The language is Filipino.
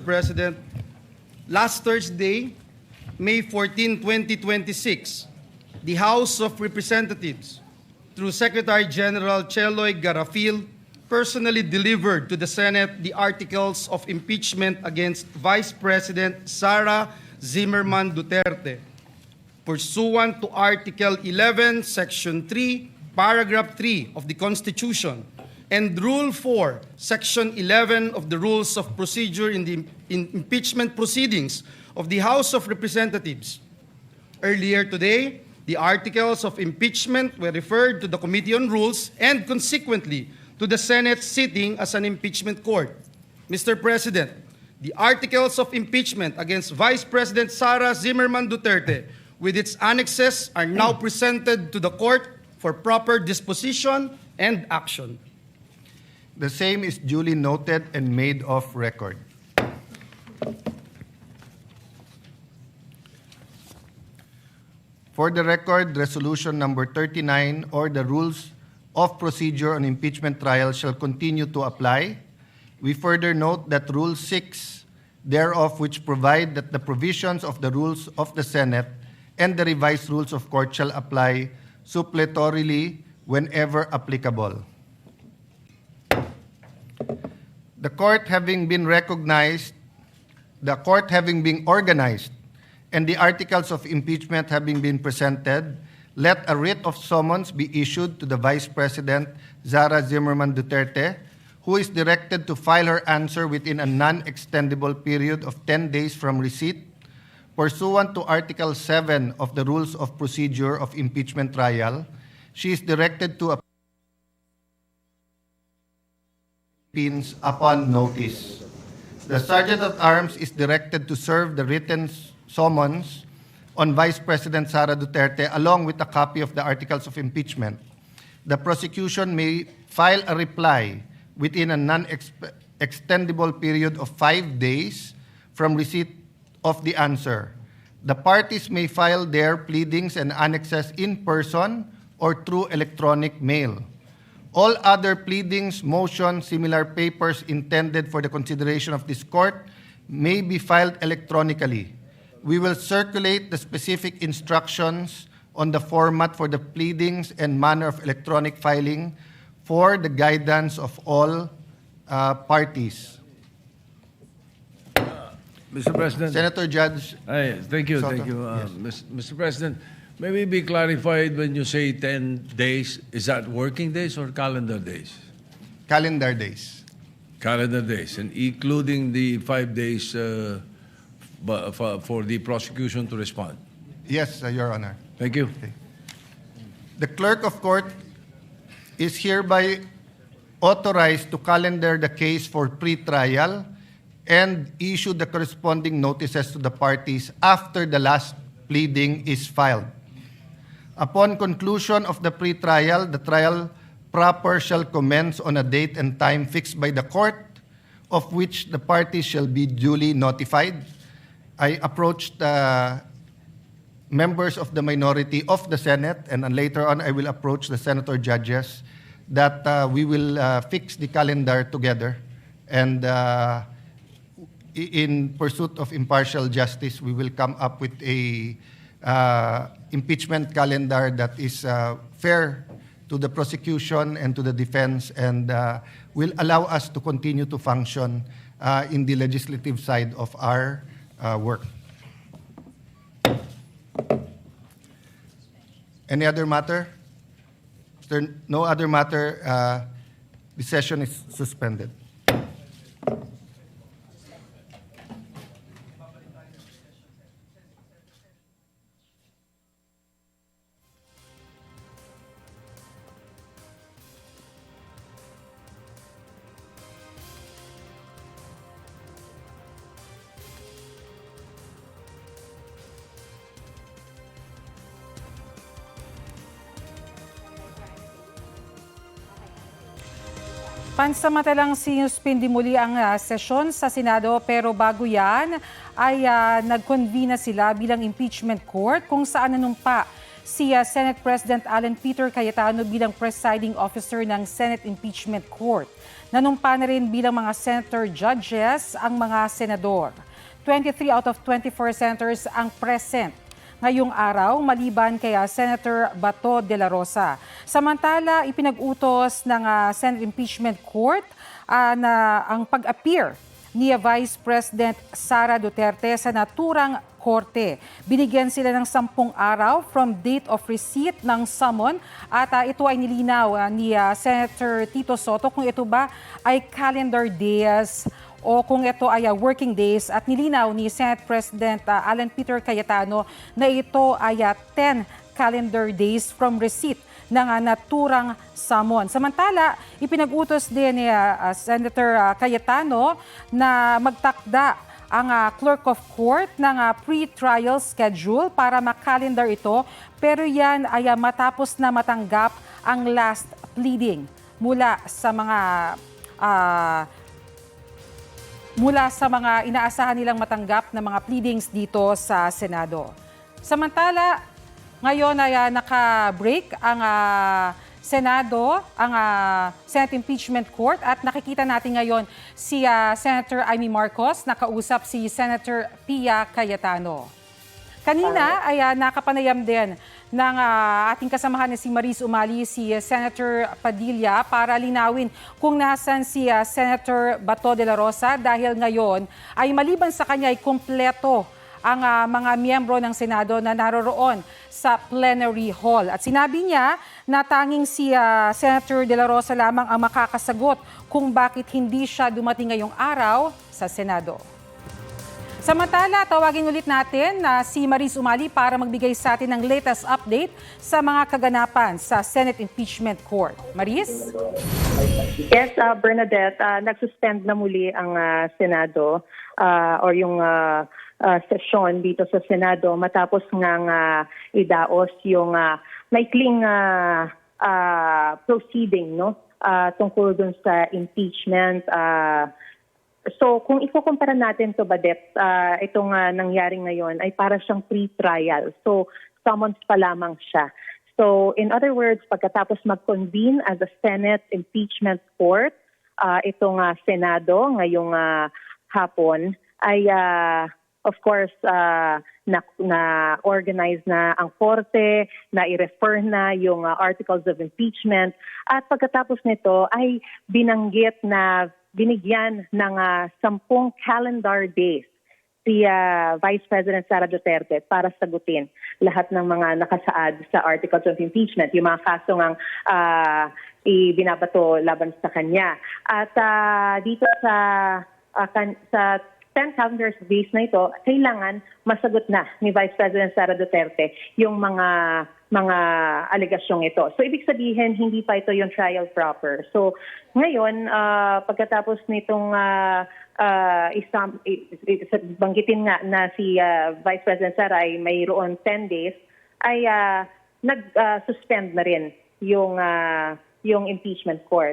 President, last Thursday, May 14, 2026, the House of Representatives, through Secretary General Cheloy Garafil, personally delivered to the Senate the articles of impeachment against Vice President Sara Zimmerman Duterte, pursuant to Article 11, Section 3, Paragraph 3 of the Constitution, and Rule 4, Section 11 of the Rules of Procedure in the impeachment proceedings of the House of Representatives. Earlier today, the articles of impeachment were referred to the Committee on Rules and consequently to the Senate sitting as an impeachment court. Mr. President, the articles of impeachment against Vice President Sara Zimmerman Duterte with its annexes are now presented to the court for proper disposition and action. The same is duly noted and made of record. For the record, Resolution number 39 or the Rules of Procedure on Impeachment Trial shall continue to apply. We further note that Rule 6 thereof, which provide that the provisions of the Rules of the Senate and the revised Rules of Court shall apply suppletorily whenever applicable. The court having been organized, and the articles of impeachment having been presented, let a writ of summons be issued to the Vice President Sara Zimmerman Duterte, who is directed to file her answer within a non-extendable period of 10 days from receipt, pursuant to Article 7 of the Rules of Procedure of Impeachment Trial. She is directed to upon notice. The Sergeant at Arms is directed to serve the written summons on Vice President Sara Duterte along with a copy of the articles of impeachment. The prosecution may file a reply within a non-extendable period of 5 days from receipt of the answer. The parties may file their pleadings and annexes in person or through electronic mail. All other pleadings, motions, similar papers intended for the consideration of this court may be filed electronically. We will circulate the specific instructions on the format for the pleadings and manner of electronic filing for the guidance of all parties. Mr. President. Senator Judge. Thank you. Soto. Thank you. Yes. Mr. President, may we be clarified when you say 10 days, is that working days or calendar days? Calendar days. Calendar days, and including the 5 days for the prosecution to respond. Yes, Your Honor. Thank you. Okay. The clerk of court is hereby authorized to calendar the case for pre-trial and issue the corresponding notices to the parties after the last pleading is filed. Upon conclusion of the pre-trial, the trial proper shall commence on a date and time fixed by the court, of which the parties shall be duly notified. I approached members of the minority of the Senate, and later on I will approach the senator judges that we will fix the calendar together, and in pursuit of impartial justice, we will come up with a impeachment calendar that is fair to the prosecution and to the defense, and will allow us to continue to function in the legislative side of our work. Any other matter? If there no other matter, the session is suspended. Pansamantalang sinuspindi muli ang sesyon sa Senado, pero bago yan ay nag-convene na sila bilang impeachment court kung saan nanumpa si Senate President Alan Peter Cayetano bilang presiding officer ng Senate Impeachment Court. Nanumpa na rin bilang mga senator judges ang mga senador. 23 out of 24 senators ang present ngayong araw maliban kay Senator Bato de la Rosa. Samantala, ipinag-utos ng Senate Impeachment Court na ang pag-appear ni Vice President Sara Duterte sa naturang korte. Binigyan sila ng 10 araw from date of receipt ng summon at ito ay nilinaw ni Senator Tito Soto kung ito ba ay calendar days o kung ito ay working days, at nilinaw ni Senate President Alan Peter Cayetano na ito ay 10 calendar days from receipt ng naturang summon. Samantala, ipinag-utos din ni Senator Cayetano na magtakda ang clerk of court ng pre-trial schedule para makalendar ito, pero yan ay matapos na matanggap ang last pleading mula sa mga inaasahan nilang matanggap na mga pleadings dito sa Senado. Samantala, ngayon ay naka-break ang Senado, ang Senate Impeachment Court, at nakikita natin ngayon si Senator Amy Marcos, nakausap si Senator Pia Cayetano. Kanina ay nakapanayam din ng ating kasamahan na si Maris Umali, si Senator Padilla, para linawin kung nasan si Senator Bato de la Rosa dahil ngayon ay maliban sa kanya ay kumpleto ang mga miyembro ng Senado na naroroon sa plenary hall. At sinabi niya na tanging si Senator de la Rosa lamang ang makakasagot kung bakit hindi siya dumating ngayong araw sa Senado. Samantala, tawagin ulit natin na si Maris Umali para magbigay sa atin ng latest update sa mga kaganapan sa Senate Impeachment Court. Maris? Yes, Bernadette, nagsuspend na muli ang Senado or yung sesyon dito sa Senado matapos ngang idaos yung maikling proceeding, no, tungkol dun sa impeachment. So kung ikukumpara natin to, Badet, itong nangyari ngayon ay para siyang pre-trial. So summons pa lamang siya. So in other words, pagkatapos mag-convene as a Senate Impeachment Court, itong Senado ngayong hapon ay of course na-organize na ang korte, na i-refer na yung articles of impeachment, at pagkatapos nito ay binigyan ng 10 calendar days si Vice President Sara Duterte para sagutin lahat ng mga nakasaad sa articles of impeachment, yung mga kaso ngang ibinabato laban sa kanya. At dito sa 10 calendar days na ito, kailangan masagot na ni Vice President Sara Duterte yung mga alegasyong ito. So ibig sabihin, hindi pa ito yung trial proper. So ngayon, pagkatapos nitong banggitin nga na si Vice President Sara ay mayroon 10 days, ay nag-suspend na rin yung impeachment court.